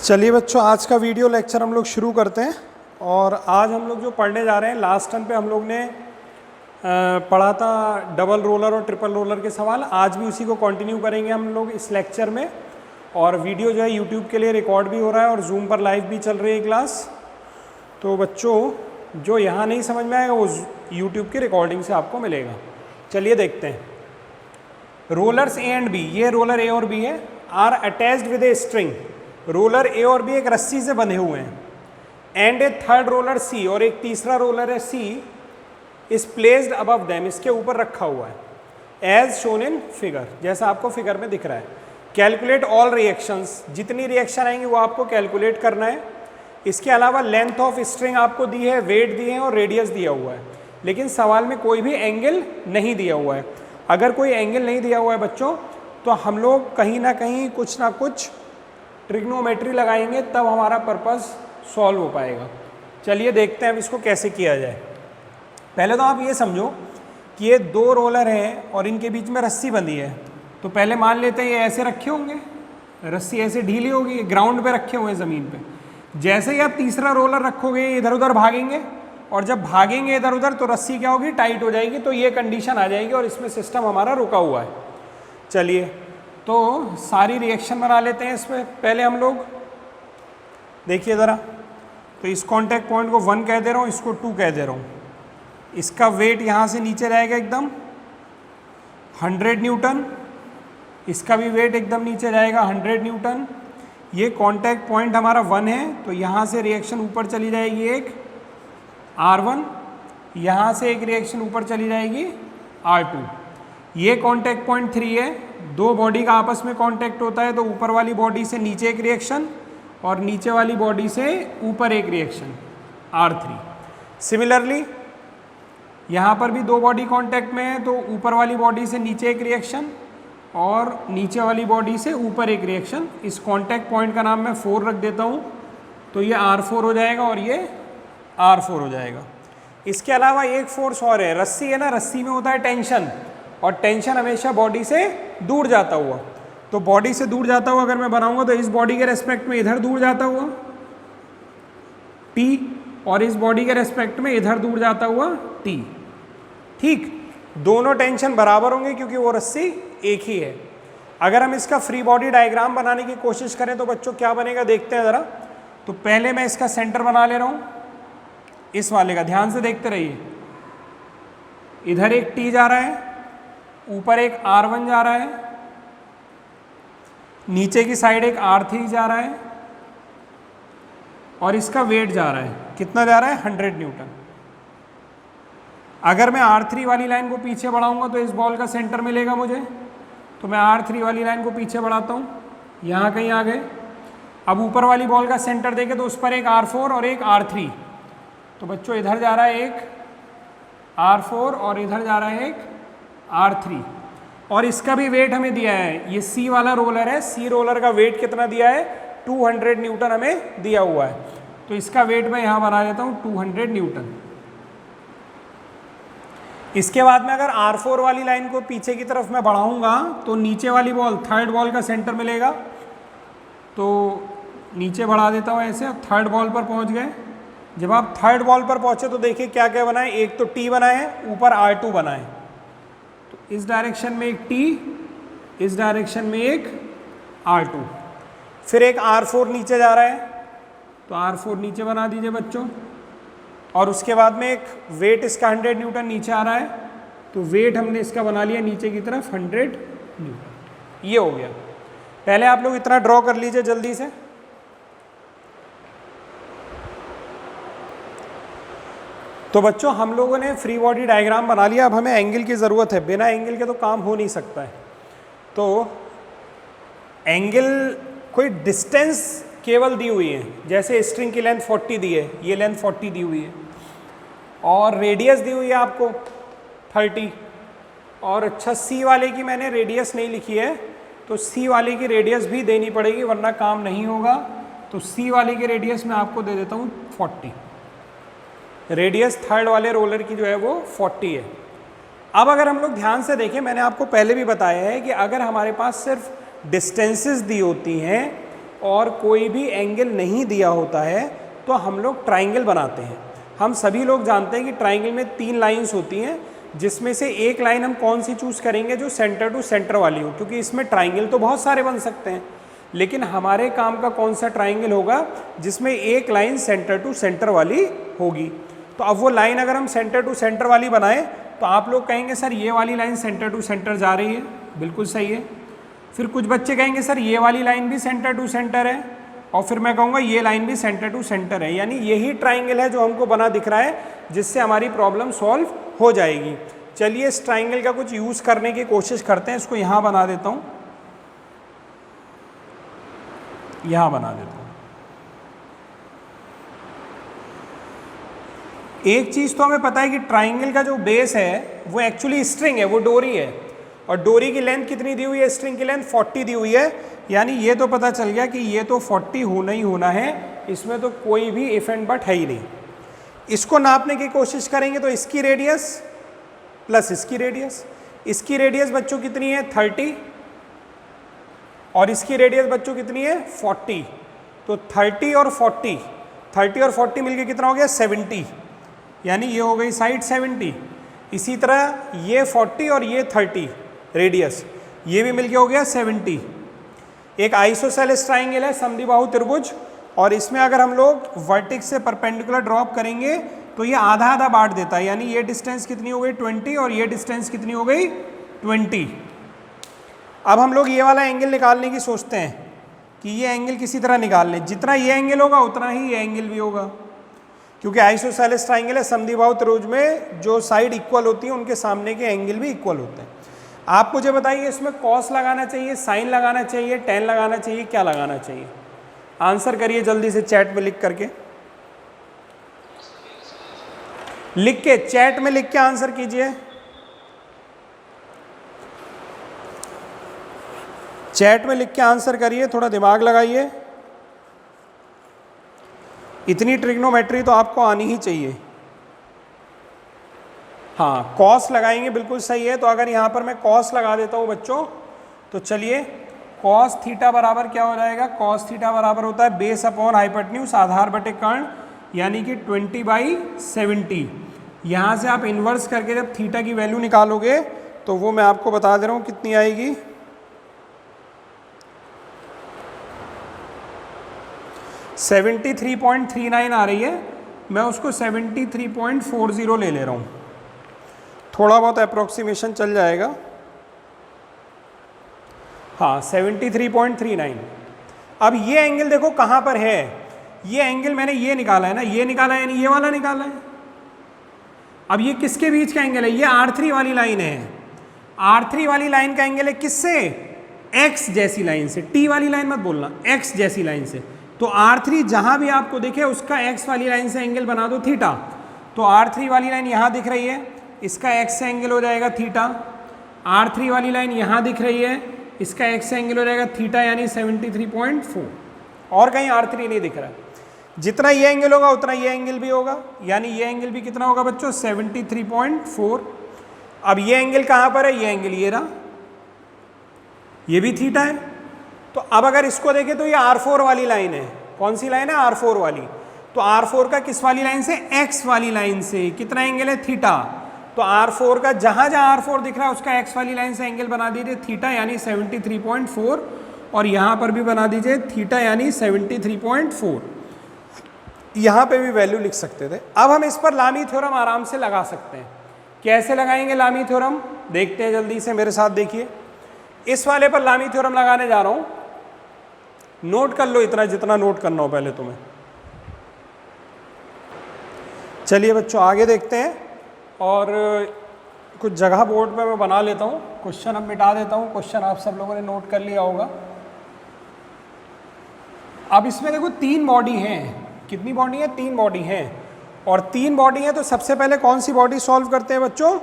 चलिए बच्चों, आज का वीडियो लेक्चर हम लोग शुरू करते हैं। और आज हम लोग जो पढ़ने जा रहे हैं, लास्ट टाइम पे हम लोग ने पढ़ा था डबल रोलर और ट्रिपल रोलर के सवाल। आज भी उसी को कंटिन्यू करेंगे हम लोग इस लेक्चर में। और वीडियो जो है यूट्यूब के लिए रिकॉर्ड भी हो रहा है और जूम पर लाइव भी चल रही है क्लास। तो बच्चों जो यहाँ नहीं समझ में आएगा वो यूट्यूब की रिकॉर्डिंग से आपको मिलेगा। चलिए देखते हैं। रोलर्स ए एंड बी, ये रोलर ए और बी है, are attached with a string. Roller A और बी एक रस्सी से बंधे हुए हैं। And a third roller C, और एक तीसरा रोलर है C, is placed above them, इसके ऊपर रखा हुआ है। एज शोन इन फिगर, जैसा आपको फिगर में दिख रहा है। कैलकुलेट ऑल रिएक्शंस, जितनी रिएक्शन आएंगी वो आपको कैलकुलेट करना है। इसके अलावा लेंथ ऑफ स्ट्रिंग आपको दी है, वेट दिए हैं और रेडियस दिया हुआ है। लेकिन सवाल में कोई भी एंगल नहीं दिया हुआ है। अगर कोई एंगल नहीं दिया हुआ है बच्चों, तो हम लोग कहीं ना कहीं कुछ ना कुछ ट्रिग्नोमेट्री लगाएंगे, तब हमारा पर्पस सॉल्व हो पाएगा। चलिए देखते हैं अब इसको कैसे किया जाए। पहले तो आप ये समझो कि ये दो रोलर हैं और इनके बीच में रस्सी बंधी है। तो पहले मान लेते हैं ये ऐसे रखे होंगे, रस्सी ऐसे ढीली होगी, ग्राउंड पे रखे हुए हैं ज़मीन पे। जैसे ही आप तीसरा रोलर रखोगे इधर उधर भागेंगे, और जब भागेंगे इधर उधर तो रस्सी क्या होगी, टाइट हो जाएगी। तो ये कंडीशन आ जाएगी और इसमें सिस्टम हमारा रुका हुआ है। चलिए तो सारी रिएक्शन बना लेते हैं इसमें। पहले हम लोग देखिए ज़रा, तो इस कांटेक्ट पॉइंट को 1 कह दे रहा हूँ, इसको 2 कह दे रहा हूँ। इसका वेट यहाँ से नीचे जाएगा एकदम 100 न्यूटन, इसका भी वेट एकदम नीचे जाएगा 100 न्यूटन। ये कांटेक्ट पॉइंट हमारा 1 है, तो यहाँ से रिएक्शन ऊपर चली जाएगी एक R1, यहाँ से एक रिएक्शन ऊपर चली जाएगी R2। ये कांटेक्ट पॉइंट 3 है। दो बॉडी का आपस में कांटेक्ट होता है, तो ऊपर वाली बॉडी से नीचे एक रिएक्शन और नीचे वाली बॉडी से ऊपर एक रिएक्शन R3। सिमिलरली यहाँ पर भी दो बॉडी कांटेक्ट में है, तो ऊपर वाली बॉडी से नीचे एक रिएक्शन और नीचे वाली बॉडी से ऊपर एक रिएक्शन। इस कांटेक्ट पॉइंट का नाम मैं 4 रख देता हूँ, तो ये R4 हो जाएगा और ये R4 हो जाएगा। इसके अलावा एक फोर्स और है, रस्सी है ना, रस्सी में होता है टेंशन, और टेंशन हमेशा बॉडी से दूर जाता हुआ। तो बॉडी से दूर जाता हुआ अगर मैं बनाऊंगा तो इस बॉडी के रेस्पेक्ट में इधर दूर जाता हुआ T, और इस बॉडी के रेस्पेक्ट में इधर दूर जाता हुआ T। ठीक, दोनों टेंशन बराबर होंगे क्योंकि वो रस्सी एक ही है। अगर हम इसका फ्री बॉडी डायग्राम बनाने की कोशिश करें तो बच्चों क्या बनेगा देखते हैं ज़रा। तो पहले मैं इसका सेंटर बना ले रहा हूँ, इस वाले का, ध्यान से देखते रहिए। इधर एक T जा रहा है, ऊपर एक R1 जा रहा है, नीचे की साइड एक R3 जा रहा है, और इसका वेट जा रहा है, कितना जा रहा है, 100 न्यूटन। अगर मैं R3 वाली लाइन को पीछे बढ़ाऊंगा तो इस बॉल का सेंटर मिलेगा मुझे। तो मैं R3 वाली लाइन को पीछे बढ़ाता हूँ, यहाँ कहीं आ गए। अब ऊपर वाली बॉल का सेंटर देखें तो उस पर एक R4 और एक R3। तो बच्चों इधर जा रहा है एक R4 और इधर जा रहा है एक R3, और इसका भी वेट हमें दिया है। ये C वाला रोलर है, C रोलर का वेट कितना दिया है, 200 न्यूटन हमें दिया हुआ है। तो इसका वेट मैं यहाँ बना देता हूँ 200 न्यूटन। इसके बाद में अगर R4 वाली लाइन को पीछे की तरफ मैं बढ़ाऊंगा तो नीचे वाली बॉल, थर्ड बॉल का सेंटर मिलेगा। तो नीचे बढ़ा देता हूँ ऐसे, थर्ड बॉल पर पहुँच गए। जब आप थर्ड बॉल पर पहुँचे तो देखिए क्या क्या बनाए, एक तो T बनाए, ऊपर R2 बनाए। तो इस डायरेक्शन में एक T, इस डायरेक्शन में एक R2, फिर एक R4 नीचे जा रहा है, तो R4 नीचे बना दीजिए बच्चों। और उसके बाद में एक वेट इसका 100 न्यूटन नीचे आ रहा है, तो वेट हमने इसका बना लिया नीचे की तरफ 100 न्यूटन। ये हो गया। पहले आप लोग इतना ड्रॉ कर लीजिए जल्दी से। तो बच्चों हम लोगों ने फ्री बॉडी डायग्राम बना लिया। अब हमें एंगल की ज़रूरत है, बिना एंगल के तो काम हो नहीं सकता है। तो एंगल, कोई डिस्टेंस केवल दी हुई है, जैसे स्ट्रिंग की लेंथ 40 दी है, ये लेंथ 40 दी हुई है, और रेडियस दी हुई है आपको 30। और अच्छा, C वाले की मैंने रेडियस नहीं लिखी है, तो C वाले की रेडियस भी देनी पड़ेगी वरना काम नहीं होगा। तो C वाले की रेडियस मैं आपको दे देता हूँ 40। रेडियस थर्ड वाले रोलर की जो है वो 40 है। अब अगर हम लोग ध्यान से देखें, मैंने आपको पहले भी बताया है कि अगर हमारे पास सिर्फ डिस्टेंसेस दी होती हैं और कोई भी एंगल नहीं दिया होता है तो हम लोग ट्राइंगल बनाते हैं। हम सभी लोग जानते हैं कि ट्राइंगल में 3 लाइंस होती हैं, जिसमें से एक लाइन हम कौन सी चूज़ करेंगे, जो सेंटर टू सेंटर वाली हो, क्योंकि इसमें ट्राइंगल तो बहुत सारे बन सकते हैं, लेकिन हमारे काम का कौन सा ट्राइंगल होगा जिसमें एक लाइन सेंटर टू सेंटर वाली होगी। तो अब वो लाइन अगर हम सेंटर टू सेंटर वाली बनाएं तो आप लोग कहेंगे सर ये वाली लाइन सेंटर टू सेंटर जा रही है, बिल्कुल सही है। फिर कुछ बच्चे कहेंगे सर ये वाली लाइन भी सेंटर टू सेंटर है, और फिर मैं कहूँगा ये लाइन भी सेंटर टू सेंटर है, यानी यही ट्राइंगल है जो हमको बना दिख रहा है, जिससे हमारी प्रॉब्लम सॉल्व हो जाएगी। चलिए इस ट्राइंगल का कुछ यूज़ करने की कोशिश करते हैं। इसको यहाँ बना देता हूँ, यहाँ बना देता हूँ। एक चीज़ तो हमें पता है कि ट्राइंगल का जो बेस है वो एक्चुअली स्ट्रिंग है, वो डोरी है, और डोरी की लेंथ कितनी दी हुई है, स्ट्रिंग की लेंथ 40 दी हुई है, यानी ये तो पता चल गया कि ये तो 40 होना ही होना है, इसमें तो कोई भी इफ एंड बट है ही नहीं। इसको नापने की कोशिश करेंगे तो इसकी रेडियस प्लस इसकी रेडियस बच्चों कितनी है 30, और इसकी रेडियस बच्चों कितनी है 40, तो 30 और 40 मिलके कितना हो गया 70, यानी ये हो गई साइड 70। इसी तरह ये 40 और ये 30 रेडियस, ये भी मिलके हो गया 70। एक आइसोसेलेस ट्राइंगल है, समद्विबाहु त्रिभुज, और इसमें अगर हम लोग वर्टेक्स से परपेंडिकुलर ड्रॉप करेंगे तो ये आधा आधा बांट देता है, यानी ये डिस्टेंस कितनी हो गई 20 और ये डिस्टेंस कितनी हो गई 20। अब हम लोग ये वाला एंगल निकालने की सोचते हैं कि ये एंगल किसी तरह निकाल लें, जितना ये एंगल होगा उतना ही ये एंगल भी होगा, क्योंकि आइसोसेलेस ट्राइंगल है, समद्विबाहु त्रिभुज में जो साइड इक्वल होती है उनके सामने के एंगल भी इक्वल होते हैं। आप मुझे बताइए इसमें कॉस लगाना चाहिए, साइन लगाना चाहिए, टेन लगाना चाहिए, क्या लगाना चाहिए? आंसर करिए जल्दी से चैट में लिख करके, चैट में लिख के आंसर कीजिए। चैट में लिख के आंसर करिए, थोड़ा दिमाग लगाइए। इतनी ट्रिग्नोमेट्री तो आपको आनी ही चाहिए। हाँ, कॉस लगाएंगे, बिल्कुल सही है। तो अगर यहाँ पर मैं कॉस लगा देता हूँ बच्चों, तो चलिए कॉस थीटा बराबर क्या हो जाएगा, कॉस थीटा बराबर होता है बेस अपॉन हाइपोटेन्यूज, आधार बटे कर्ण, यानी कि 20/70। यहाँ से आप इन्वर्स करके जब थीटा की वैल्यू निकालोगे तो वो मैं आपको बता दे रहा हूँ कितनी आएगी, 73.39 आ रही है। मैं उसको 73.40 ले रहा हूँ, थोड़ा बहुत अप्रोक्सीमेशन चल जाएगा। हाँ 73.39। अब ये एंगल देखो कहाँ पर है, ये एंगल मैंने ये निकाला है ना, ये निकाला है, यानी ये वाला निकाला है। अब ये किसके बीच का एंगल है, ये R3 वाली लाइन है। R3 वाली लाइन का एंगल है किससे, X जैसी लाइन से, T वाली लाइन मत बोलना, X जैसी लाइन से। तो R3 जहाँ भी आपको दिखे उसका X वाली लाइन से एंगल बना दो थीटा। तो R3 वाली लाइन यहाँ दिख रही है, इसका X से एंगल हो जाएगा थीटा। R3 वाली लाइन यहाँ दिख रही है, इसका X से एंगल हो जाएगा थीटा, यानी 73.4। और कहीं R3 नहीं दिख रहा है। जितना ये एंगल होगा उतना ये एंगल भी होगा, यानी ये एंगल भी कितना होगा बच्चों 73.4। अब ये एंगल कहाँ पर है, ये एंगल ये रहा, ये भी थीटा है। तो अब अगर इसको देखें तो ये R4 वाली लाइन है, कौन सी लाइन है, R4 वाली। तो R4 का किस वाली लाइन से, X वाली लाइन से कितना एंगल है, थीटा। तो R4 का जहाँ जहाँ R4 दिख रहा है उसका X वाली लाइन से एंगल बना दीजिए थीटा, यानी 73.4, और यहाँ पर भी बना दीजिए थीटा, यानी 73.4। यहाँ पे भी वैल्यू लिख सकते थे। अब हम इस पर लामी थ्योरम आराम से लगा सकते हैं। कैसे लगाएंगे लामी थ्योरम, देखते हैं जल्दी से, मेरे साथ देखिए। इस वाले पर लामी थ्योरम लगाने जा रहा हूँ, नोट कर लो इतना जितना नोट करना हो पहले तुम्हें। चलिए बच्चों आगे देखते हैं, और कुछ जगह बोर्ड पे मैं बना लेता हूँ, क्वेश्चन अब मिटा देता हूँ। क्वेश्चन आप सब लोगों ने नोट कर लिया होगा। अब इसमें देखो 3 बॉडी हैं, कितनी बॉडी है, 3 बॉडी हैं, और 3 बॉडी हैं। तो सबसे पहले कौन सी बॉडी सॉल्व करते हैं बच्चों,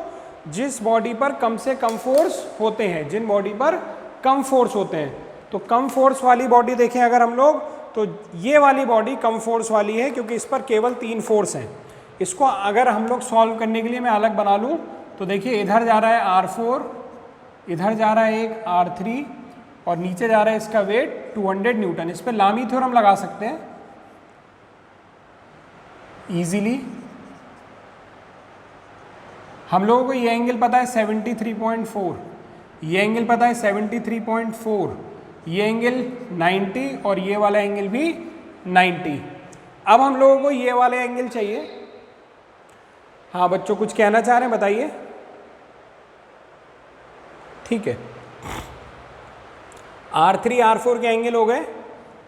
जिस बॉडी पर कम से कम फोर्स होते हैं, जिन बॉडी पर कम फोर्स होते हैं। तो कम फोर्स वाली बॉडी देखें अगर हम लोग, तो ये वाली बॉडी कम फोर्स वाली है, क्योंकि इस पर केवल 3 फोर्स हैं। इसको अगर हम लोग सॉल्व करने के लिए मैं अलग बना लूँ, तो देखिए इधर जा रहा है R4, इधर जा रहा है एक R3, और नीचे जा रहा है इसका वेट 200 न्यूटन। इस पर लामी थ्योरम लगा सकते हैं इजीली। हम लोगों को ये एंगल पता है 73.4, ये एंगल पता है 73.4, ये एंगल 90 और ये वाला एंगल भी 90। अब हम लोगों को ये वाले एंगल चाहिए। हाँ बच्चों कुछ कहना चाह रहे हैं, बताइए। ठीक है, R3 R4 के एंगल हो गए।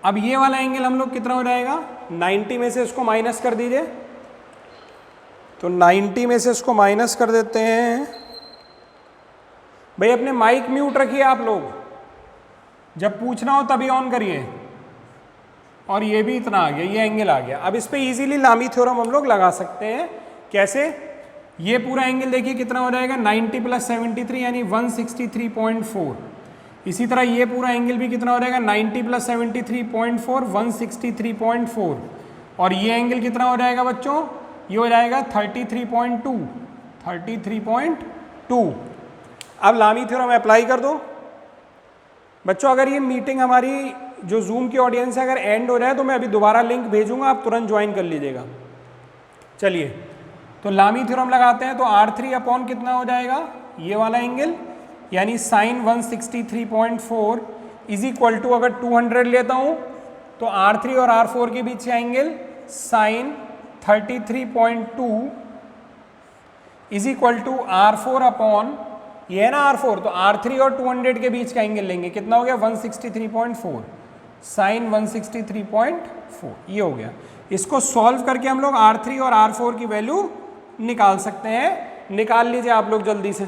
अब ये वाला एंगल हम लोग कितना हो जाएगा, 90 में से इसको माइनस कर दीजिए। तो 90 में से इसको माइनस कर देते हैं। भाई अपने माइक म्यूट रखिए आप लोग, जब पूछना हो तभी ऑन करिए। और ये भी इतना आ गया, ये एंगल आ गया। अब इस पे इजीली लामी थ्योरम हम लोग लगा सकते हैं। कैसे? ये पूरा एंगल देखिए कितना हो जाएगा, 90 + 73 यानी 163.4। इसी तरह ये पूरा एंगल भी कितना हो जाएगा, 90 + 73.4 163.4। और ये एंगल कितना हो जाएगा बच्चों, ये हो जाएगा 33.2। अब लामी थ्योरम अप्लाई कर दो बच्चों। अगर ये मीटिंग हमारी जो जूम की ऑडियंस है अगर एंड हो जाए तो मैं अभी दोबारा लिंक भेजूंगा, आप तुरंत ज्वाइन कर लीजिएगा। चलिए तो लामी थ्योरम लगाते हैं। तो R3 अपॉन कितना हो जाएगा, ये वाला एंगल यानी साइन 163.4 इज इक्वल टू, अगर 200 लेता हूं तो R3 और R4 के बीच angle sine 33.2 is equal to R4 upon, ये है ना R4, तो R3 और 200 के बीच का एंगल लेंगे। कितना हो गया, 163.4 साइन 163.4, ये हो गया। इसको सॉल्व करके हम लोग R3 और R4 की वैल्यू निकाल सकते हैं। निकाल लीजिए आप लोग जल्दी से।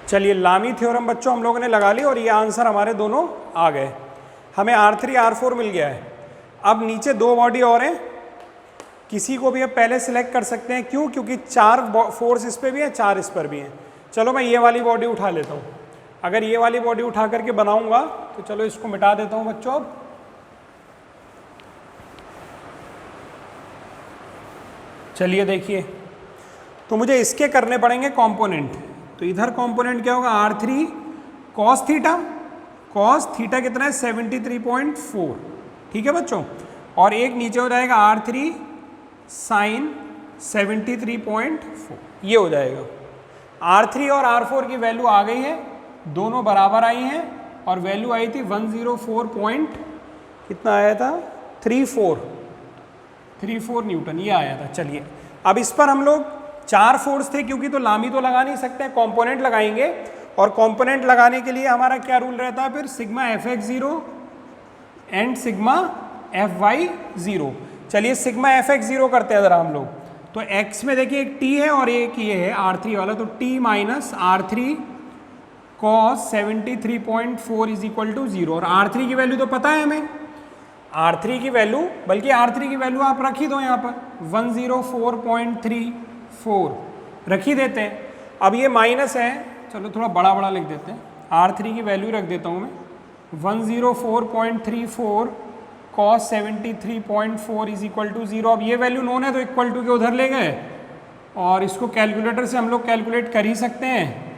चलिए लामी थ्योरम बच्चों हम लोगों ने लगा ली और ये आंसर हमारे दोनों आ गए। हमें R3 R4 मिल गया है। अब नीचे दो बॉडी और हैं, किसी को भी अब पहले सिलेक्ट कर सकते हैं। क्यों? क्योंकि 4 फोर्स इस पर भी है, 4 इस पर भी हैं। चलो मैं ये वाली बॉडी उठा लेता हूँ। अगर ये वाली बॉडी उठा करके बनाऊंगा तो चलो इसको मिटा देता हूँ बच्चों। अब चलिए देखिए, तो मुझे इसके करने पड़ेंगे कंपोनेंट। तो इधर कंपोनेंट क्या होगा, R3 cos theta, cos theta कितना है 73.4, ठीक है बच्चों। और एक नीचे हो जाएगा R3 साइन 73.4, ये हो जाएगा। R3 और R4 की वैल्यू आ गई है, दोनों बराबर आई हैं और वैल्यू आई थी 104 पॉइंट कितना आया था, 34 न्यूटन, ये आया था। चलिए अब इस पर हम लोग 4 फोर्स थे क्योंकि, तो लामी तो लगा नहीं सकते, कंपोनेंट लगाएंगे। और कंपोनेंट लगाने के लिए हमारा क्या रूल रहता है फिर, sigma Fx0 and sigma Fy0। चलिए सिग्मा Fx0 करते हैं ज़रा हम लोग। तो x में देखिए एक t है और एक ये है R3 वाला, तो t minus R3 cos 73.4 is equal to 0। और R3 की वैल्यू तो पता है हमें, R3 की वैल्यू, बल्कि R3 की वैल्यू आप रख ही दो यहाँ पर 104.34 रख ही देते हैं। अब ये माइनस है, चलो थोड़ा बड़ा बड़ा लिख देते हैं। R3 की वैल्यू रख देता हूँ मैं 104.34 cos 73.4 इज इक्वल टू 0। अब ये वैल्यू नोन है तो इक्वल टू के उधर ले गए और इसको कैलकुलेटर से हम लोग कैलकुलेट कर ही सकते हैं।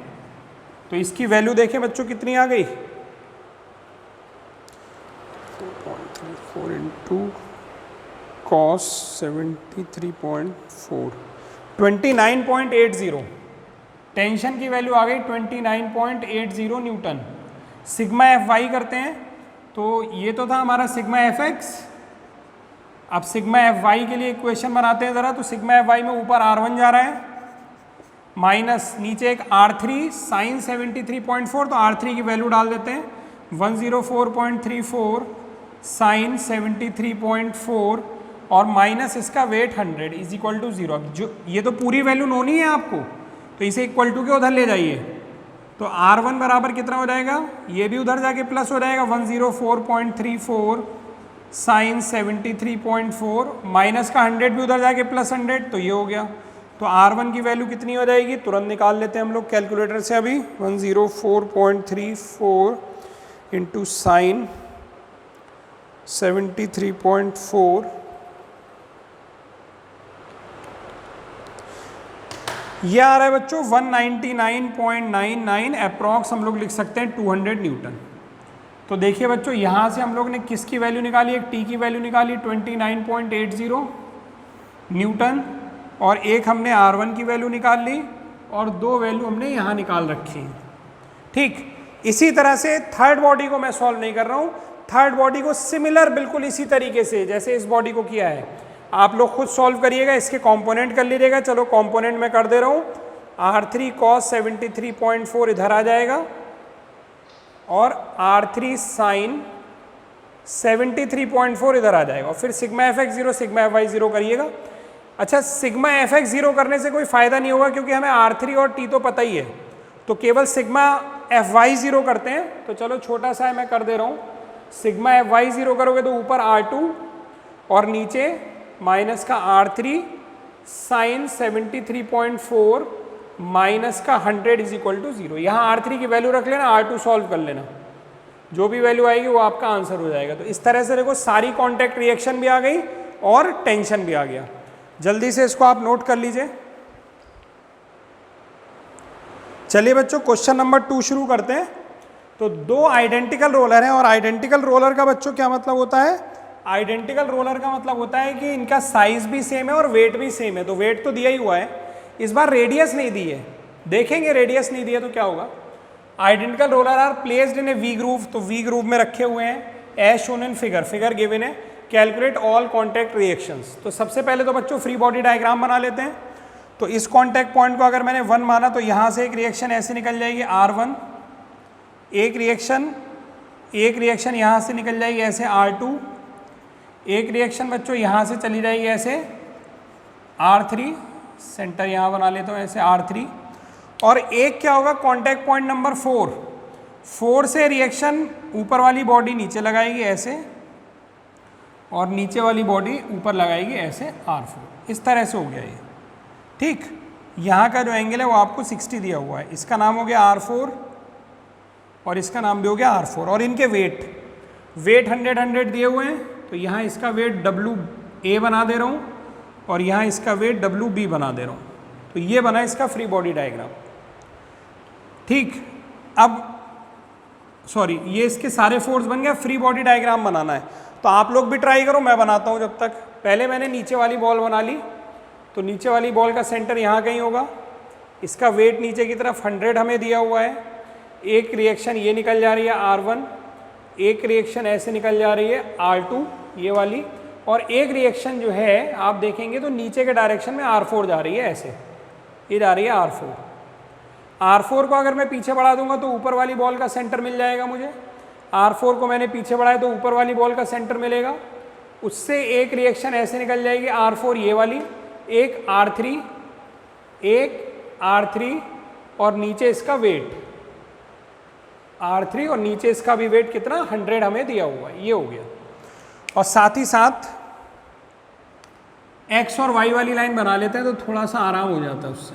तो इसकी वैल्यू देखें बच्चों कितनी आ गई, 4.34 इंटू cos 73.4 29.80। टेंशन की वैल्यू आ गई 29.80 न्यूटन। सिग्मा Fy करते हैं, तो ये तो था हमारा सिग्मा Fx। अब सिग्मा Fy के लिए इक्वेशन बनाते हैं ज़रा। तो सिग्मा Fy में ऊपर R1 जा रहा है माइनस नीचे एक R3 साइन 73.4, तो R3 की वैल्यू डाल देते हैं 104.34 साइन 73.4 और माइनस इसका वेट 100 इज इक्वल टू 0। अब जो ये तो पूरी वैल्यू नोनी है आपको, तो इसे इक्वल टू के उधर ले जाइए। तो R1 बराबर कितना हो जाएगा, ये भी उधर जाके प्लस हो जाएगा 104.34 साइन 73.4 माइनस का 100 भी उधर जाके प्लस 100, तो ये हो गया। तो R1 की वैल्यू कितनी हो जाएगी, तुरंत निकाल लेते हैं हम लोग कैलकुलेटर से अभी। 104.34 इंटू साइन 73.4 ये आ रहा है बच्चों 199.99 अप्रॉक्स हम लोग लिख सकते हैं 200 न्यूटन। तो देखिए बच्चों यहाँ से हम लोग ने किसकी वैल्यू निकाली, एक टी की वैल्यू निकाली 29.80 न्यूटन, और एक हमने R1 की वैल्यू निकाल ली, और दो वैल्यू हमने यहाँ निकाल रखी हैं। ठीक, इसी तरह से थर्ड बॉडी को मैं सॉल्व नहीं कर रहा हूँ, थर्ड बॉडी को सिमिलर बिल्कुल इसी तरीके से जैसे इस बॉडी को किया है आप लोग खुद सॉल्व करिएगा, इसके कंपोनेंट कर लीजिएगा। चलो कंपोनेंट में कर दे रहा हूँ, R3 cos 73.4 इधर आ जाएगा और R3 sin 73.4 इधर आ जाएगा, और फिर सिग्मा fx0 सिग्मा fy0 करिएगा। अच्छा, सिग्मा fx0 करने से कोई फ़ायदा नहीं होगा क्योंकि हमें R3 और T तो पता ही है, तो केवल सिग्मा fy0 करते हैं। तो चलो छोटा सा है मैं कर दे रहा हूँ, सिग्मा fy0 करोगे तो ऊपर R2 और नीचे माइनस का R3 साइन 73.4 माइनस का 100 इज इक्वल टू 0। यहाँ R3 की वैल्यू रख लेना, R2 सॉल्व कर लेना, जो भी वैल्यू आएगी वो आपका आंसर हो जाएगा। तो इस तरह से देखो सारी कॉन्टैक्ट रिएक्शन भी आ गई और टेंशन भी आ गया। जल्दी से इसको आप नोट कर लीजिए। चलिए बच्चों क्वेश्चन नंबर 2 शुरू करते हैं। तो दो आइडेंटिकल रोलर हैं, और आइडेंटिकल रोलर का बच्चों क्या मतलब होता है, आइडेंटिकल रोलर का मतलब होता है कि इनका साइज भी सेम है और वेट भी सेम है। तो वेट तो दिया ही हुआ है, इस बार रेडियस नहीं दी है, देखेंगे रेडियस नहीं दिया तो क्या होगा। Identical roller are placed in a V groove, तो वी ग्रूव में रखे हुए हैं, as shown in figure, figure given है। Calculate all contact reactions. तो सबसे पहले तो बच्चों फ्री बॉडी डायग्राम बना लेते हैं। तो इस कॉन्टैक्ट पॉइंट को अगर मैंने 1 माना तो यहाँ से एक रिएक्शन ऐसे निकल जाएगी R1, एक रिएक्शन यहाँ से निकल जाएगी ऐसे R2, एक रिएक्शन बच्चों यहाँ से चली जाएगी ऐसे R3, सेंटर यहाँ बना लेता हूँ ऐसे R3, और एक क्या होगा कॉन्टैक्ट पॉइंट नंबर 4 से रिएक्शन ऊपर वाली बॉडी नीचे लगाएगी ऐसे, और नीचे वाली बॉडी ऊपर लगाएगी ऐसे R4। इस तरह से हो गया ये। ठीक, यहाँ का जो एंगल है वो आपको 60 दिया हुआ है, इसका नाम हो गया R4 और इसका नाम भी हो गया R4। और इनके वेट 100 दिए हुए हैं, तो यहाँ इसका वेट WA बना दे रहा हूँ और यहाँ इसका वेट WB बना दे रहा हूँ। तो ये बना इसका फ्री बॉडी डायग्राम। ठीक, अब सॉरी ये इसके सारे फोर्स बन गया, फ्री बॉडी डायग्राम बनाना है। तो आप लोग भी ट्राई करो, मैं बनाता हूँ जब तक। पहले मैंने नीचे वाली बॉल बना ली, तो नीचे वाली बॉल का सेंटर यहाँ कहीं होगा, इसका वेट नीचे की तरफ 100 हमें दिया हुआ है। एक रिएक्शन ये निकल जा रही है R1, एक रिएक्शन ऐसे निकल जा रही है R2 ये वाली, और एक रिएक्शन जो है आप देखेंगे तो नीचे के डायरेक्शन में R4 जा रही है ऐसे, ये जा रही है R4 को अगर मैं पीछे बढ़ा दूंगा तो ऊपर वाली बॉल का सेंटर मिल जाएगा मुझे। R4 को मैंने पीछे बढ़ाया तो ऊपर वाली बॉल का सेंटर मिलेगा। उससे एक रिएक्शन ऐसे निकल जाएगी R4 ये वाली, एक R3 और नीचे इसका वेट R3 और नीचे इसका भी वेट कितना 100 हमें दिया हुआ है, ये हो गया। और साथ ही साथ X और Y वाली लाइन बना लेते हैं तो थोड़ा सा आराम हो जाता है उससे।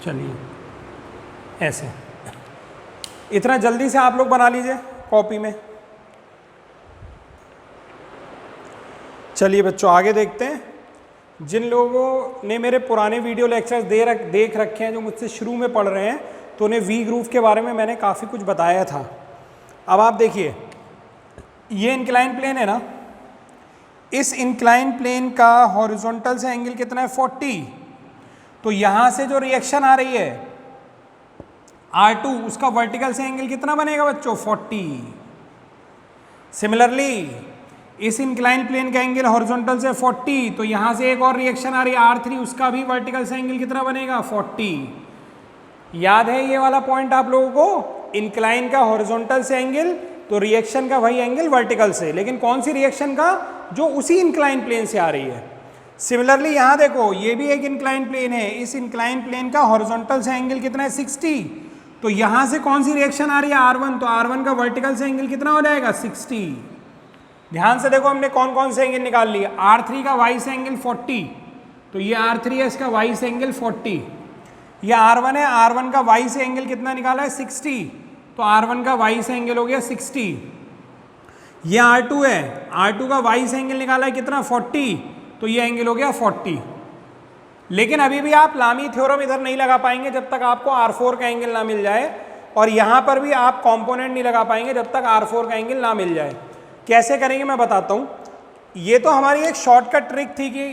चलिए ऐसे, इतना जल्दी से आप लोग बना लीजिए कॉपी में। चलिए बच्चों आगे देखते हैं। जिन लोगों ने मेरे पुराने वीडियो लेक्चर्स देख रखे हैं, जो मुझसे शुरू में पढ़ रहे हैं, तो उन्हें वी ग्रूव के बारे में मैंने काफ़ी कुछ बताया था। अब आप देखिए, ये इंक्लाइन प्लेन है ना, इस इंक्लाइन प्लेन का हॉरिजॉन्टल से एंगल कितना है 40। तो यहाँ से जो रिएक्शन आ रही है R2, उसका वर्टिकल से एंगल कितना बनेगा बच्चों 40। सिमिलरली इस इंक्लाइन प्लेन का एंगल हॉरिजॉन्टल से 40, तो यहाँ से एक और रिएक्शन आ रही है R3, उसका भी वर्टिकल से एंगल कितना बनेगा 40। याद है ये वाला पॉइंट आप लोगों को, इंक्लाइन का हॉरिजॉन्टल से एंगल, तो रिएक्शन का वही एंगल वर्टिकल से, लेकिन कौन सी रिएक्शन का, जो उसी इंक्लाइन प्लेन से आ रही है। सिमिलरली यहाँ देखो, ये भी एक इंक्लाइन प्लेन है, इस इंक्लाइन प्लेन का हॉरिजॉन्टल से एंगल कितना है 60। तो यहाँ से कौन सी रिएक्शन आ रही है R1, तो R1 का वर्टिकल से एंगल कितना हो जाएगा 60। ध्यान से देखो हमने कौन कौन से एंगल निकाल लिए। R3 का Y से एंगल 40, तो ये R3 है, इसका Y से एंगल 40। ये R1 है, R1 का Y से एंगल कितना निकाला है 60, तो R1 का Y से एंगल हो गया 60। ये R2 है, R2 का Y से एंगल निकाला है कितना 40, तो ये एंगल हो गया 40। लेकिन अभी भी आप लामी थ्योरम इधर नहीं लगा पाएंगे जब तक आपको R4 का एंगल ना मिल जाए, और यहाँ पर भी आप कंपोनेंट नहीं लगा पाएंगे जब तक R4 का एंगल ना मिल जाए। कैसे करेंगे मैं बताता हूँ। ये तो हमारी एक शॉर्टकट ट्रिक थी कि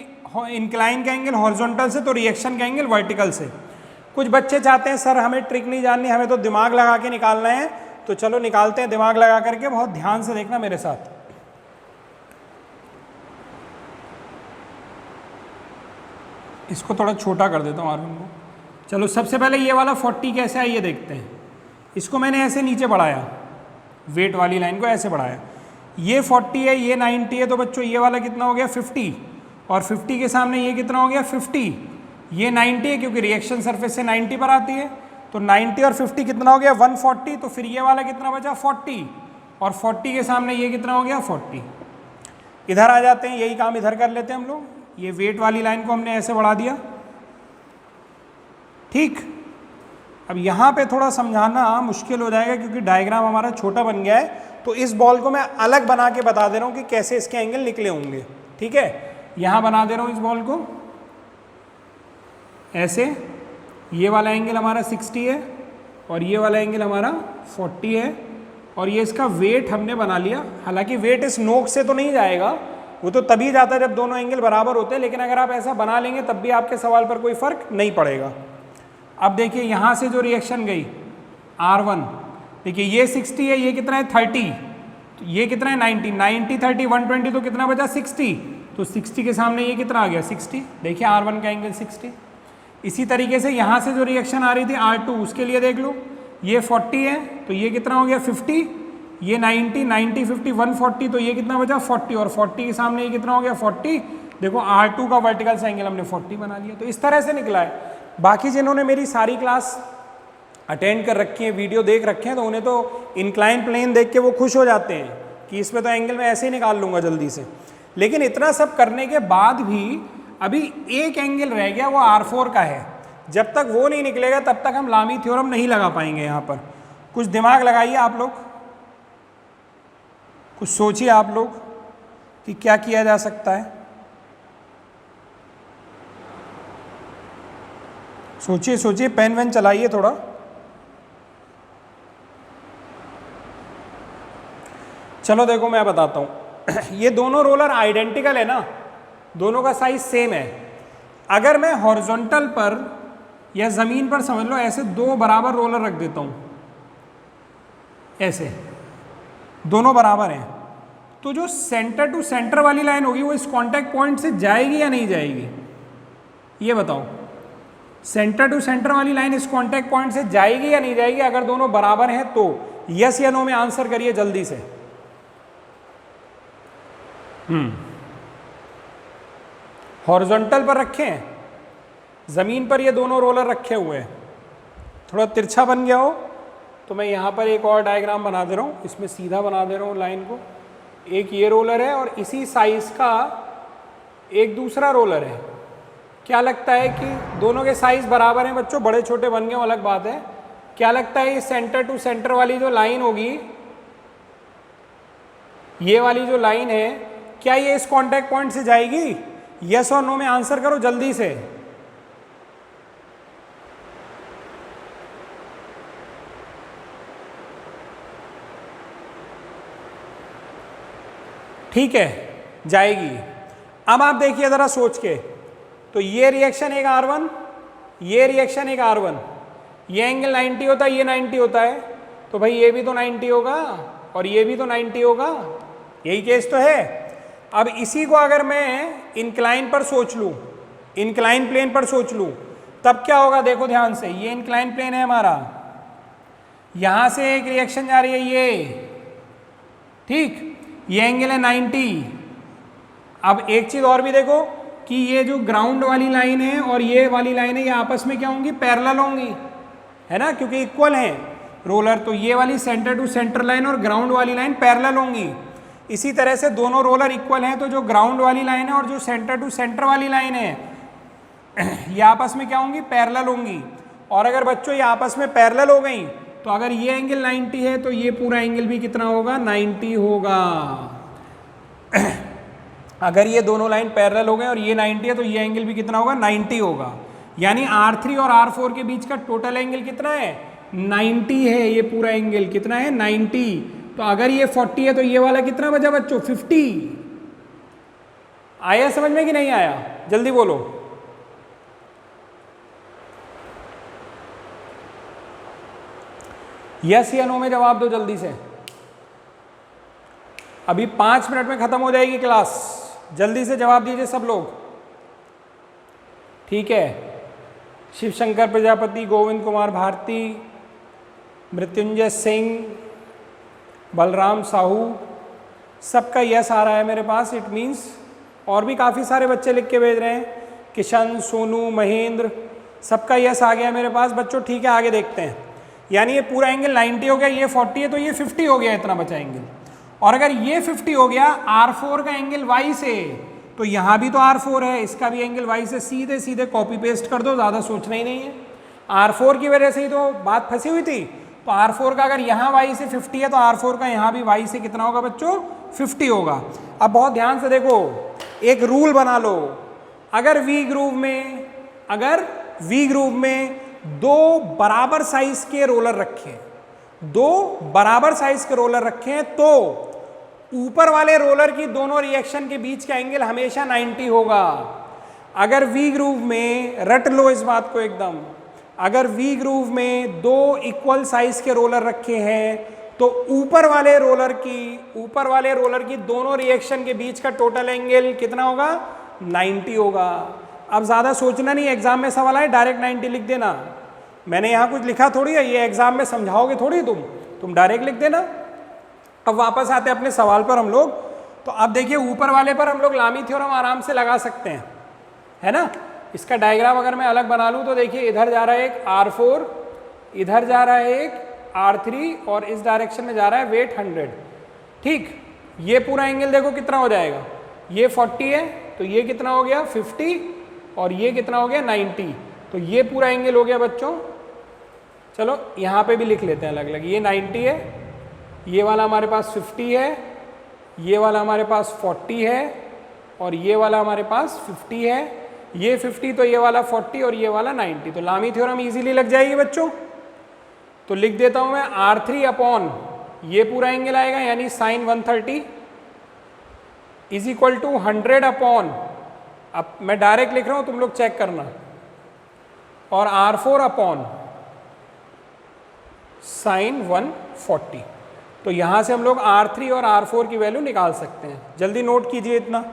इंक्लाइन का एंगल हॉरिजॉन्टल से तो रिएक्शन का एंगल वर्टिकल से। कुछ बच्चे चाहते हैं सर हमें ट्रिक नहीं जाननी, हमें तो दिमाग लगा के निकालना है, तो चलो निकालते हैं दिमाग लगा करके। बहुत ध्यान से देखना मेरे साथ। इसको थोड़ा छोटा कर देता हूँ R1 को। चलो सबसे पहले ये वाला 40 कैसे है ये देखते हैं। इसको मैंने ऐसे नीचे बढ़ाया, वेट वाली लाइन को ऐसे बढ़ाया। ये 40 है, ये 90 है, तो बच्चों ये वाला कितना हो गया 50, और 50 के सामने ये कितना हो गया 50। ये 90 है क्योंकि रिएक्शन सरफेस से 90 पर आती है, तो 90 और 50 कितना हो गया 140। तो फिर ये वाला कितना बचा 40, और 40 के सामने ये कितना हो गया 40। इधर आ जाते हैं, यही काम इधर कर लेते हैं हम लोग। ये वेट वाली लाइन को हमने ऐसे बढ़ा दिया, ठीक। अब यहाँ पे थोड़ा समझाना मुश्किल हो जाएगा क्योंकि डायग्राम हमारा छोटा बन गया है, तो इस बॉल को मैं अलग बना के बता दे रहा हूँ कि कैसे इसके एंगल निकले होंगे, ठीक है। यहाँ बना दे रहा हूँ इस बॉल को ऐसे। ये वाला एंगल हमारा 60 है और ये वाला एंगल हमारा 40 है, और ये इसका वेट हमने बना लिया। हालांकि वेट इस नोक से तो नहीं जाएगा, वो तो तभी जाता है जब दोनों एंगल बराबर होते हैं, लेकिन अगर आप ऐसा बना लेंगे तब भी आपके सवाल पर कोई फर्क नहीं पड़ेगा। अब देखिए यहाँ से जो रिएक्शन गई R1, देखिए ये 60 है, ये कितना है 30, तो ये कितना है 90, 90 30 120, तो कितना बचा 60। तो 60 के सामने ये कितना आ गया 60। देखिए R1 का एंगल 60। इसी तरीके से यहाँ से जो रिएक्शन आ रही थी R2, उसके लिए देख लो, ये 40 है तो ये कितना हो गया 50, ये 90 90 50 140, तो ये कितना बचा 40, और 40 के सामने ये कितना हो गया 40। देखो R2 का वर्टिकल से एंगल हमने 40 बना लिया। तो इस तरह से निकला है। बाकी जिन्होंने मेरी सारी क्लास अटेंड कर रखी है, वीडियो देख रखे हैं, तो उन्हें तो इंक्लाइन प्लेन देख के वो खुश हो जाते हैं कि इसमें तो एंगल मैं ऐसे ही निकाल लूँगा जल्दी से। लेकिन इतना सब करने के बाद भी अभी एक एंगल रह गया, वो R4 का है। जब तक वो नहीं निकलेगा तब तक हम लामी थ्योरम नहीं लगा पाएंगे। यहाँ पर कुछ दिमाग लगाइए आप लोग, कुछ सोचिए आप लोग कि क्या किया जा सकता है। सोचिए सोचिए, पेन वेन चलाइए थोड़ा। चलो देखो मैं बताता हूँ। ये दोनों रोलर आइडेंटिकल है ना, दोनों का साइज सेम है। अगर मैं हॉरिजॉन्टल पर या ज़मीन पर समझ लो ऐसे दो बराबर रोलर रख देता हूँ, ऐसे दोनों बराबर हैं, तो जो सेंटर टू सेंटर वाली लाइन होगी वो इस कांटेक्ट पॉइंट से जाएगी या नहीं जाएगी, ये बताओ। सेंटर टू सेंटर वाली लाइन इस कांटेक्ट पॉइंट से जाएगी या नहीं जाएगी? अगर दोनों बराबर हैं तो यस या नो में आंसर करिए जल्दी से। हॉरिजॉन्टल पर रखे हैं, ज़मीन पर ये दोनों रोलर रखे हुए हैं। थोड़ा तिरछा बन गया हो तो मैं यहाँ पर एक और डायग्राम बना दे रहा हूँ, इसमें सीधा बना दे रहा हूँ लाइन को। एक ये रोलर है और इसी साइज़ का एक दूसरा रोलर है। क्या लगता है कि दोनों के साइज़ बराबर हैं बच्चों? बड़े छोटे बन गए अलग बात है। क्या लगता है ये सेंटर टू सेंटर वाली जो लाइन होगी, ये वाली जो लाइन है, क्या ये इस कांटेक्ट पॉइंट से जाएगी? यस और नो में आंसर करो जल्दी से। ठीक है, जाएगी। अब आप देखिए ज़रा सोच के, तो ये रिएक्शन एक R1, ये रिएक्शन एक R1, ये एंगल 90 होता है, ये 90 होता है, तो भाई ये भी तो 90 होगा और ये भी तो 90 होगा। यही केस तो है। अब इसी को अगर मैं इंक्लाइन पर सोच लूँ, इंक्लाइन प्लेन पर सोच लूँ, तब क्या होगा? देखो ध्यान से, ये इंक्लाइन प्लेन है हमारा, यहाँ से एक रिएक्शन जा रही है ये, ठीक, ये एंगल है 90। अब एक चीज़ और भी देखो कि ये जो ग्राउंड वाली लाइन है और ये वाली लाइन है, ये आपस में क्या होंगी? पैरेलल होंगी, है ना, क्योंकि इक्वल है रोलर। तो ये वाली सेंटर टू सेंटर लाइन और ग्राउंड वाली लाइन पैरेलल होंगी। इसी तरह से दोनों रोलर इक्वल हैं, तो जो ग्राउंड वाली लाइन है और जो सेंटर टू सेंटर वाली लाइन है, ये आपस में क्या होंगी? पैरेलल होंगी। और अगर बच्चों ये आपस में पैरेलल हो गई, तो अगर ये एंगल 90 है तो ये पूरा एंगल भी कितना होगा? 90 होगा। अगर ये दोनों लाइन पैरेलल हो गए और ये 90 है तो ये एंगल भी कितना होगा, 90 होगा। यानी R3 और R4 के बीच का टोटल एंगल कितना है, 90 है। ये पूरा एंगल कितना है, 90। तो अगर ये 40 है तो ये वाला कितना बचा बच्चों, 50। आया समझ में कि नहीं आया, जल्दी बोलो। यस या नो में जवाब दो जल्दी से, अभी 5 मिनट में खत्म हो जाएगी क्लास। जल्दी से जवाब दीजिए सब लोग, ठीक है। शिव शंकर प्रजापति, गोविंद कुमार भारती, मृत्युंजय सिंह, बलराम साहू, सबका यस आ रहा है मेरे पास। इट मीन्स और भी काफ़ी सारे बच्चे लिख के भेज रहे हैं, किशन, सोनू, महेंद्र, सबका यस आ गया मेरे पास बच्चों। ठीक है, आगे देखते हैं। यानी ये पूरा एंगल 90 हो गया, ये 40 है तो ये 50 हो गया, इतना बचा एंगल। और अगर ये 50 हो गया R4 का एंगल Y से, तो यहाँ भी तो R4 है, इसका भी एंगल Y से, सीधे सीधे कॉपी पेस्ट कर दो, ज़्यादा सोचना ही नहीं है। R4 की वजह से ही तो बात फंसी हुई थी। तो R4 का अगर यहाँ Y से 50 है तो R4 का यहाँ भी Y से कितना होगा बच्चों, 50 होगा। अब बहुत ध्यान से देखो, एक रूल बना लो। अगर V ग्रूव में दो बराबर साइज के रोलर रखें, दो बराबर साइज के रोलर रखें, तो ऊपर वाले रोलर की दोनों रिएक्शन के बीच का एंगल हमेशा 90 होगा। अगर V ग्रूव में, रट लो इस बात को एकदम, अगर V ग्रूव में दो इक्वल साइज के रोलर रखे हैं तो ऊपर वाले रोलर की दोनों रिएक्शन के बीच का टोटल एंगल कितना होगा, 90 होगा। अब ज़्यादा सोचना नहीं, एग्जाम में सवाल आए डायरेक्ट 90 लिख देना। मैंने यहाँ कुछ लिखा थोड़ी है, ये एग्जाम में समझाओगे थोड़ी, तुम डायरेक्ट लिख देना। अब वापस आते हैं अपने सवाल पर हम लोग। तो अब देखिए, ऊपर वाले पर हम लोग लामी थ्योरम आराम से लगा सकते हैं, है ना। इसका डायग्राम अगर मैं अलग बना लूँ तो देखिए, इधर जा रहा है एक R4, इधर जा रहा है एक R3 और इस डायरेक्शन में जा रहा है वेट 100। ठीक, ये पूरा एंगल देखो कितना हो जाएगा, ये 40 है तो ये कितना हो गया 50 और ये कितना हो गया 90। तो ये पूरा एंगल हो गया बच्चों। चलो यहाँ पे भी लिख लेते हैं अलग अलग। ये 90 है, ये वाला हमारे पास 50 है, ये वाला हमारे पास 40 है और ये वाला हमारे पास 50 है। ये 50 तो ये वाला 40 और ये वाला 90। तो लामी थ्योरम इजीली लग जाएगी बच्चों। तो लिख देता हूँ मैं R3 अपॉन ये पूरा एंगल आएगा यानी sine 130 is equal to 100 upon, अब मैं डायरेक्ट लिख रहा हूँ, तुम लोग चेक करना, और R4 अपॉन साइन 140। तो यहां से हम लोग R3 और R4 की वैल्यू निकाल सकते हैं। जल्दी नोट कीजिए इतना।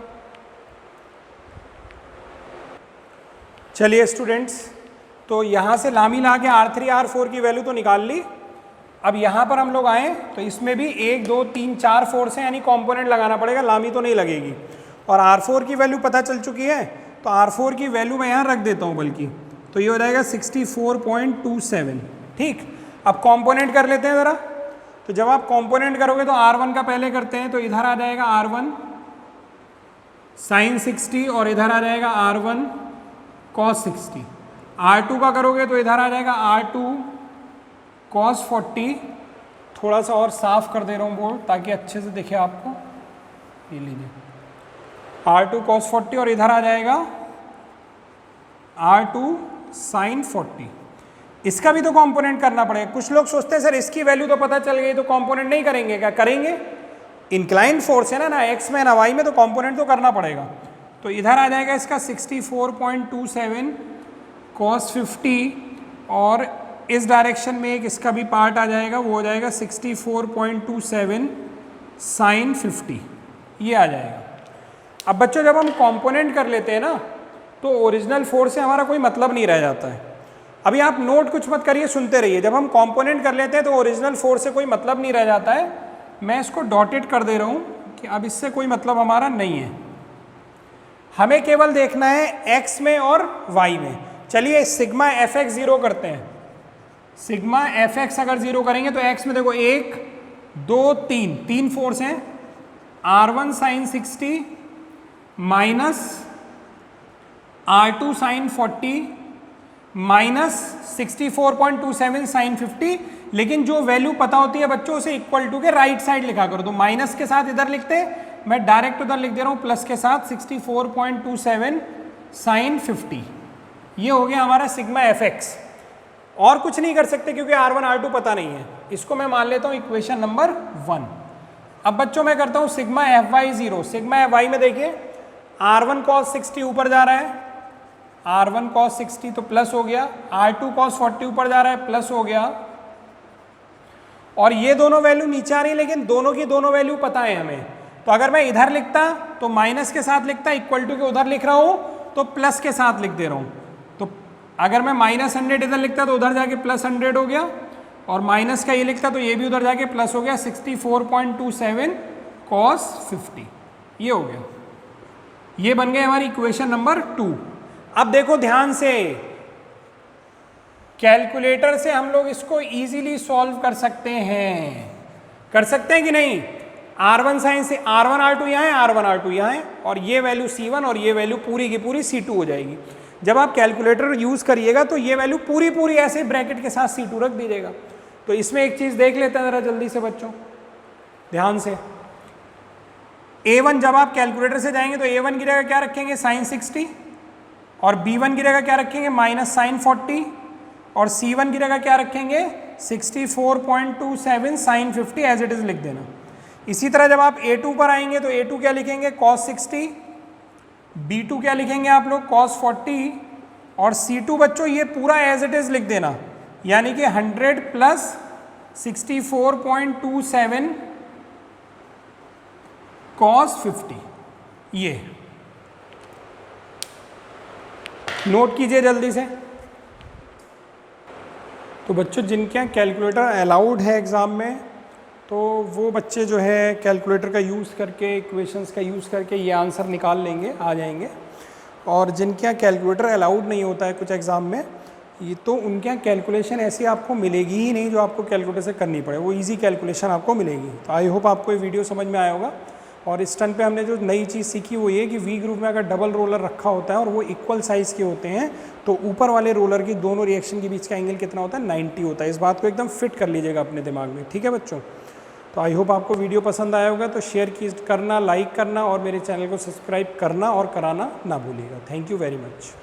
चलिए स्टूडेंट्स, तो यहां से लामी ला के R3 R4 की वैल्यू तो निकाल ली। अब यहां पर हम लोग आए तो इसमें भी 1 2 3 4 फोर्स हैं, यानी कंपोनेंट लगाना पड़ेगा, लामी तो नहीं लगेगी। और R4 की वैल्यू पता चल चुकी है, तो R4 की वैल्यू मैं यहाँ रख देता हूँ बल्कि, तो ये हो जाएगा 64.27। ठीक, अब कंपोनेंट कर लेते हैं ज़रा। तो जब आप कंपोनेंट करोगे तो R1 का पहले करते हैं, तो इधर आ जाएगा R1 साइन 60 और इधर आ जाएगा R1 कॉस 60। R2 का करोगे तो इधर आ जाएगा R2 कॉस 40। थोड़ा सा और साफ कर दे रहा हूँ बोर्ड ताकि अच्छे से दिखे आपको। ये लीजिए R2 कॉस 40 और इधर आ जाएगा R2 साइन 40। इसका भी तो कंपोनेंट करना पड़ेगा। कुछ लोग सोचते हैं सर इसकी वैल्यू तो पता चल गई तो कंपोनेंट नहीं करेंगे क्या? करेंगे, इंक्लाइन फोर्स है ना एक्स में ना वाई में, तो कंपोनेंट तो करना पड़ेगा। तो इधर आ जाएगा इसका 64.27 कॉस 50 और इस डायरेक्शन में एक इसका भी पार्ट आ जाएगा, वो हो जाएगा 64.27 साइन 50, ये आ जाएगा। अब बच्चों जब हम कंपोनेंट कर लेते हैं ना तो ओरिजिनल फोर्स से हमारा कोई मतलब नहीं रह जाता है। अभी आप नोट कुछ मत करिए, सुनते रहिए। जब हम कंपोनेंट कर लेते हैं तो ओरिजिनल फोर्स से कोई मतलब नहीं रह जाता है। मैं इसको डॉटेड कर दे रहा हूँ कि अब इससे कोई मतलब हमारा नहीं है, हमें केवल देखना है एक्स में और वाई में। चलिए सिग्मा एफ एक्स जीरो करते हैं। सिग्मा एफ एक्स अगर जीरो करेंगे तो एक्स में देखो 1 2 3 तीन फोर्स हैं, R1 sine 60 minus R2 sine 40 minus 64.27 sine 50। लेकिन जो वैल्यू पता होती है बच्चों उसे इक्वल टू के राइट साइड लिखा करो। तो माइनस के साथ इधर लिखते, मैं डायरेक्ट उधर लिख दे रहा हूँ प्लस के साथ 64.27 साइन 50। ये हो गया हमारा सिग्मा एफ एक्स। और कुछ नहीं कर सकते क्योंकि R1 R2 पता नहीं है। इसको मैं मान लेता हूँ इक्वेशन नंबर 1। अब बच्चों मैं करता हूँ sigma F Y 0। Sigma F Y में देखिए R1 cos 60 ऊपर जा रहा है, R1 cos 60 तो प्लस हो गया, R2 cos 40 ऊपर जा रहा है, प्लस हो गया, और ये दोनों वैल्यू नीचे आ रही है, लेकिन दोनों की दोनों वैल्यू पता है हमें। तो अगर मैं इधर लिखता तो माइनस के साथ लिखता, इक्वल टू के उधर लिख रहा हूँ तो प्लस के साथ लिख दे रहा हूँ। तो अगर मैं -100 इधर लिखता तो उधर जाके +100 हो गया, और माइनस का ये लिखता तो ये भी उधर जाके प्लस हो गया, 64.27 cos 50। ये हो गया, ये बन गए हमारी इक्वेशन नंबर 2। अब देखो ध्यान से, कैलकुलेटर से हम लोग इसको इजीली सॉल्व कर सकते हैं। कर सकते हैं कि नहीं? R1 साइन से R1 R2 यहाँ है, R1 R2 यहाँ है, और ये वैल्यू C1 और ये वैल्यू पूरी की पूरी C2 हो जाएगी। जब आप कैलकुलेटर यूज़ करिएगा तो ये वैल्यू पूरी पूरी ऐसे ब्रैकेट के साथ C2 रख दीजिएगा। तो इसमें एक चीज़ देख लेते हैं ज़रा जल्दी से बच्चों, ध्यान से। A1 जब आप कैलकुलेटर से जाएंगे तो A1 की जगह क्या रखेंगे? साइन 60, और B1 की जगह क्या रखेंगे? माइनस साइन 40, और C1 की जगह क्या रखेंगे? 64.27 साइन 50 एज इट इज़ लिख देना। इसी तरह जब आप A2 पर आएंगे तो A2 क्या लिखेंगे? cos 60, B2 क्या लिखेंगे आप लोग? cos 40, और C2 बच्चों ये पूरा एज इट इज़ लिख देना, यानी कि 100 प्लस 64.27 cos 50। ये नोट कीजिए जल्दी से। तो बच्चों जिनके यहाँ कैलकुलेटर अलाउड है एग्ज़ाम में, तो वो बच्चे जो है कैलकुलेटर का यूज़ करके, इक्वेशंस का यूज़ करके ये आंसर निकाल लेंगे, आ जाएंगे। और जिनके यहाँ कैलकुलेटर अलाउड नहीं होता है कुछ एग्ज़ाम में, ये तो उनके यहाँ कैलकुलेशन ऐसी आपको मिलेगी ही नहीं जो आपको कैलकुलेटर से करनी पड़े, वो इजी कैलकुलेशन आपको मिलेगी। तो आई होप आपको ये वीडियो समझ में आया होगा। और इस टर्न पे हमने जो नई चीज़ सीखी वो ये कि वी ग्रुप में अगर डबल रोलर रखा होता है और वो इक्वल साइज़ के होते हैं तो ऊपर वाले रोलर की दोनों रिएक्शन के बीच का एंगल कितना होता है? 90 होता है। इस बात को एकदम फिट कर लीजिएगा अपने दिमाग में, ठीक है बच्चों? तो आई होप आपको वीडियो पसंद आया होगा। तो शेयर करना, लाइक करना और मेरे चैनल को सब्सक्राइब करना और कराना ना भूलिएगा। Thank you very much.